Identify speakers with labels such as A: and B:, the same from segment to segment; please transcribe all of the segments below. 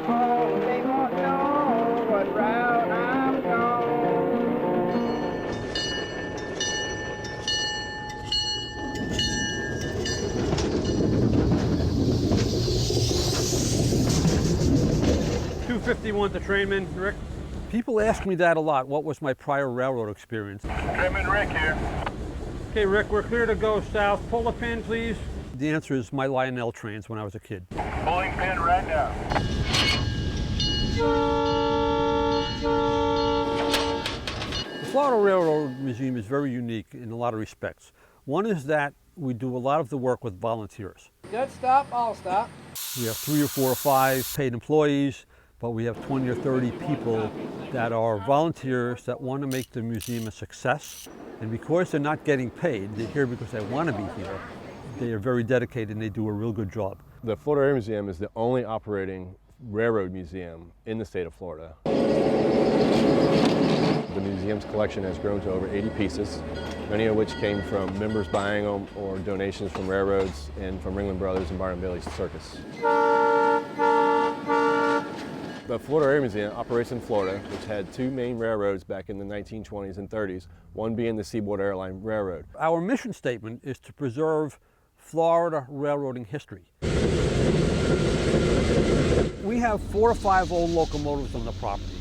A: Oh, they won't know what route I'm going.
B: 251 to Trainman, Rick. People ask me that a lot. What was my prior railroad experience?
C: Trainman Rick here.
B: Okay, Rick, we're clear to go south. Pull the pin, please. The answer is my Lionel trains when I was a kid.
C: Pulling pin right now.
B: The Florida Railroad Museum is very unique in a lot of respects. One is that we do a lot of the work with volunteers.
A: Good stop, all stop.
B: We have 3 or 4 or 5 paid employees, but we have 20 or 30 people that are volunteers that want to make the museum a success. And because they're not getting paid, they're here because they want to be here. They are very dedicated and they do a real good job.
D: The Florida Railroad Museum is the only operating railroad museum in the state of Florida. The museum's collection has grown to over 80 pieces, many of which came from members buying them or donations from railroads and from Ringling Brothers and Byron Bailey's Circus. The Florida Railroad Museum operates in Florida, which had 2 main railroads back in the 1920s and 30s, one being the Seaboard Airline Railroad.
B: Our mission statement is to preserve Florida railroading history. We have 4 or 5 old locomotives on the property,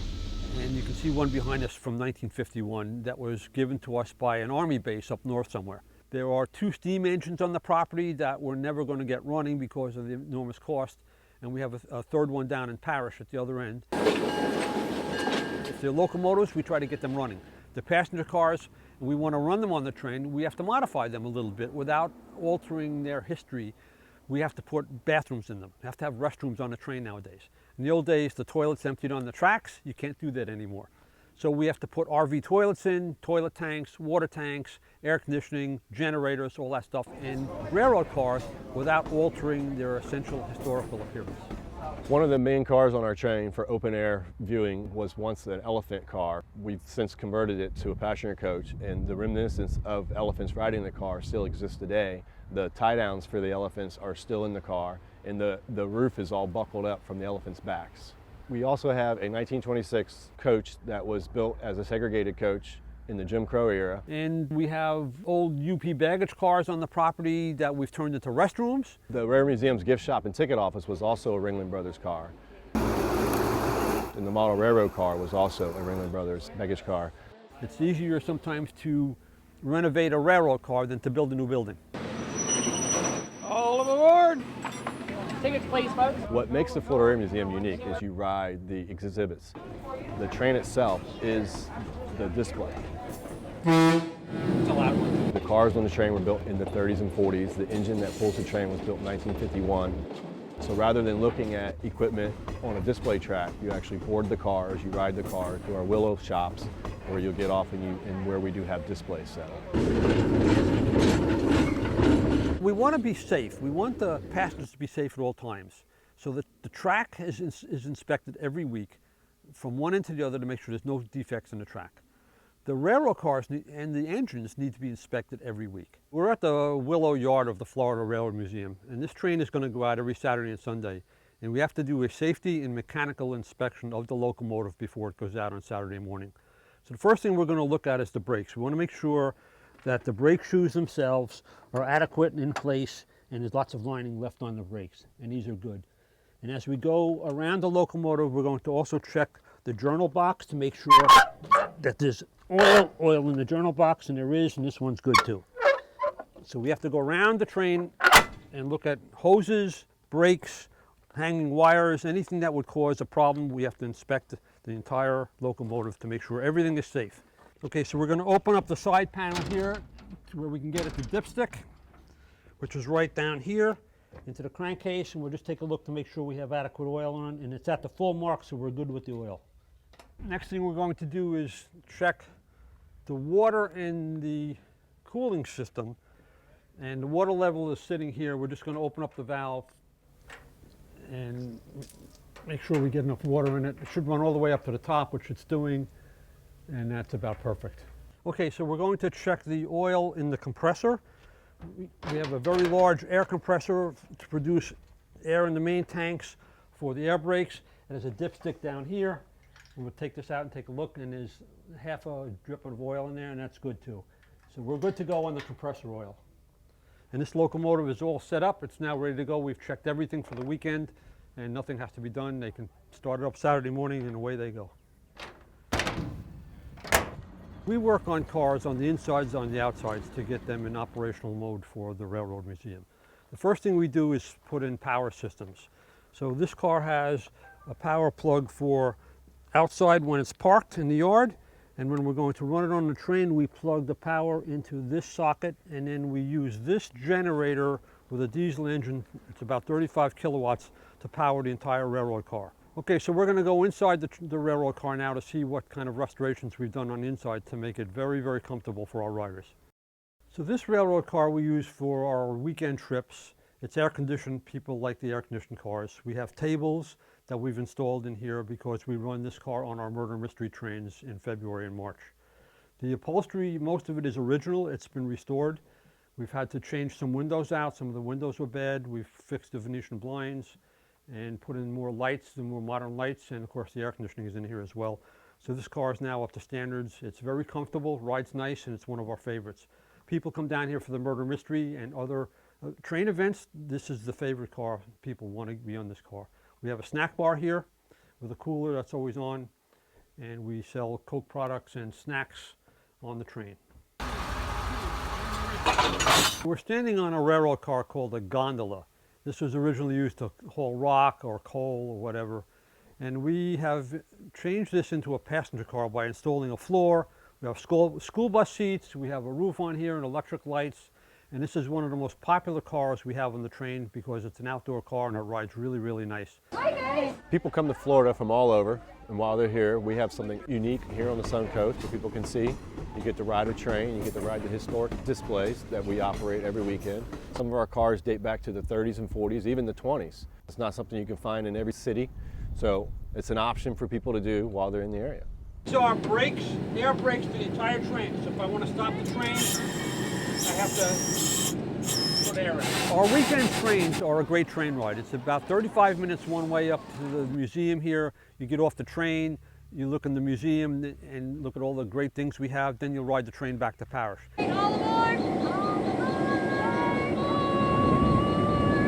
B: and you can see one behind us from 1951 that was given to us by an Army base up north somewhere. There are 2 steam engines on the property that we're never going to get running because of the enormous cost, and we have a third one down in Parrish at the other end. If they're locomotives, we try to get them running. The passenger cars, we want to run them on the train, we have to modify them a little bit without altering their history. We have to put bathrooms in them. We have to have restrooms on the train nowadays. In the old days, the toilets emptied on the tracks. You can't do that anymore. So we have to put RV toilets in, toilet tanks, water tanks, air conditioning, generators, all that stuff in railroad cars without altering their essential historical appearance.
D: One of the main cars on our train for open air viewing was once an elephant car. We've since converted it to a passenger coach, and the reminiscence of elephants riding the car still exists today. The tie downs for the elephants are still in the car, and the roof is all buckled up from the elephants' backs. We also have a 1926 coach that was built as a segregated coach in the Jim Crow era.
B: And we have old UP baggage cars on the property that we've turned into restrooms.
D: The Railroad Museum's gift shop and ticket office was also a Ringling Brothers car. And the model railroad car was also a Ringling Brothers baggage car.
B: It's easier sometimes to renovate a railroad car than to build a new building.
A: All aboard. Tickets, please, folks.
D: What makes the Florida Railroad Museum unique is you ride the exhibits. The train itself is the display.
A: It's a loud one.
D: The cars on the train were built in the 30s and 40s. The engine that pulls the train was built in 1951. So rather than looking at equipment on a display track, you actually board the cars, you ride the car to our Willow shops where you'll get off and where we do have displays set up.
B: We want to be safe. We want the passengers to be safe at all times. So that the track is inspected every week from one end to the other to make sure there's no defects in the track. The railroad cars and the engines need to be inspected every week. We're at the Willow Yard of the Florida Railroad Museum, and this train is going to go out every Saturday and Sunday. And we have to do a safety and mechanical inspection of the locomotive before it goes out on Saturday morning. So the first thing we're going to look at is the brakes. We want to make sure that the brake shoes themselves are adequate and in place, and there's lots of lining left on the brakes, and these are good. And as we go around the locomotive, we're going to also check the journal box to make sure that there's oil in the journal box, and there is, and this one's good too. So we have to go around the train and look at hoses, brakes, hanging wires, anything that would cause a problem. We have to inspect the entire locomotive to make sure everything is safe. Okay, so we're going to open up the side panel here to where we can get at the dipstick, which is right down here, into the crankcase, and we'll just take a look to make sure we have adequate oil on, and it's at the full mark, so we're good with the oil. Next thing we're going to do is check the water in the cooling system, and the water level is sitting here. We're just going to open up the valve and make sure we get enough water in it. It should run all the way up to the top, which it's doing, and that's about perfect. Okay, so we're going to check the oil in the compressor. We have a very large air compressor to produce air in the main tanks for the air brakes, It has a dipstick down here. And we'll take this out and take a look, and there's half a drip of oil in there, and that's good too. So we're good to go on the compressor oil. And this locomotive is all set up. It's now ready to go. We've checked everything for the weekend, and nothing has to be done. They can start it up Saturday morning, and away they go. We work on cars on the insides, on the outsides, to get them in operational mode for the Railroad Museum. The first thing we do is put in power systems. So this car has a power plug for outside when it's parked in the yard, and when we're going to run it on the train, we plug the power into this socket, and then we use this generator with a diesel engine. It's about 35 kilowatts to power the entire railroad car. Okay, so we're going to go inside the railroad car now to see what kind of restorations we've done on the inside to make it very, very comfortable for our riders. So this railroad car we use for our weekend trips. It's air conditioned. People like the air conditioned cars. We have tables that we've installed in here because we run this car on our murder mystery trains in February and March. The upholstery, most of it is original. It's been restored. We've had to change some windows out. Some of the windows were bad. We've fixed the Venetian blinds and put in more lights, the more modern lights, and of course the air conditioning is in here as well. So this car is now up to standards. It's very comfortable, rides nice, and it's one of our favorites. People come down here for the murder mystery and other train events. This is the favorite car. People want to be on this car. We have a snack bar here with a cooler that's always on, and we sell Coke products and snacks on the train. We're standing on a railroad car called a gondola. This was originally used to haul rock or coal or whatever, and we have changed this into a passenger car by installing a floor. We have school bus seats, we have a roof on here and electric lights, and this is one of the most popular cars we have on the train because it's an outdoor car and it rides really, really nice.
A: Hi guys!
D: People come to Florida from all over, and while they're here, we have something unique here on the Sun Coast that people can see. You get to ride a train, you get to ride the historic displays that we operate every weekend. Some of our cars date back to the 30s and 40s, even the 20s. It's not something you can find in every city, so it's an option for people to do while they're in the area.
B: So our brakes, air brakes for the entire train. So if I want to stop the train, I have to put air in. Our weekend trains are a great train ride. It's about 35 minutes one way up to the museum here. You get off the train, you look in the museum and look at all the great things we have, then you'll ride the train back to Parrish.
A: All aboard!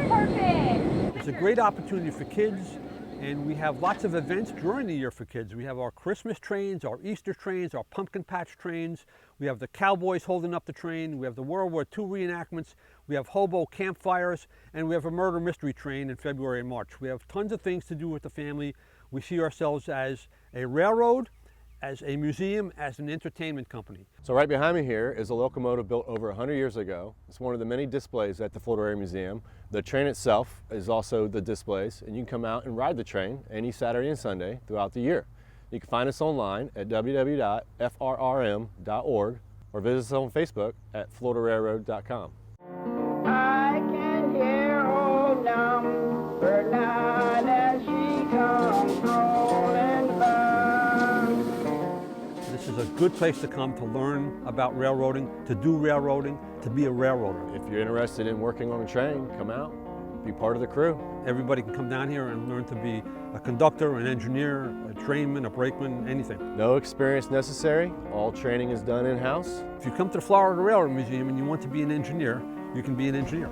A: Perfect!
B: It's a great opportunity for kids, and we have lots of events during the year for kids. We have our Christmas trains, our Easter trains, our pumpkin patch trains. We have the cowboys holding up the train. We have the World War II reenactments. We have hobo campfires, and we have a murder mystery train in February and March. We have tons of things to do with the family. We see ourselves as a railroad, as a museum, as an entertainment company.
D: So right behind me here is a locomotive built over 100 years ago. It's one of the many displays at the Florida Area Museum. The train itself is also the displays, and you can come out and ride the train any Saturday and Sunday throughout the year. You can find us online at www.frrm.org or visit us on Facebook at floridarailroad.com.
A: I can hear old number 9 as she comes rolling by.
B: This is a good place to come to learn about railroading, to do railroading, to be a railroader.
D: If you're interested in working on a train, come out, be part of the crew.
B: Everybody can come down here and learn to be a conductor, an engineer, a trainman, a brakeman, anything.
D: No experience necessary. All training is done in-house.
B: If you come to the Florida Railroad Museum and you want to be an engineer, you can be an engineer.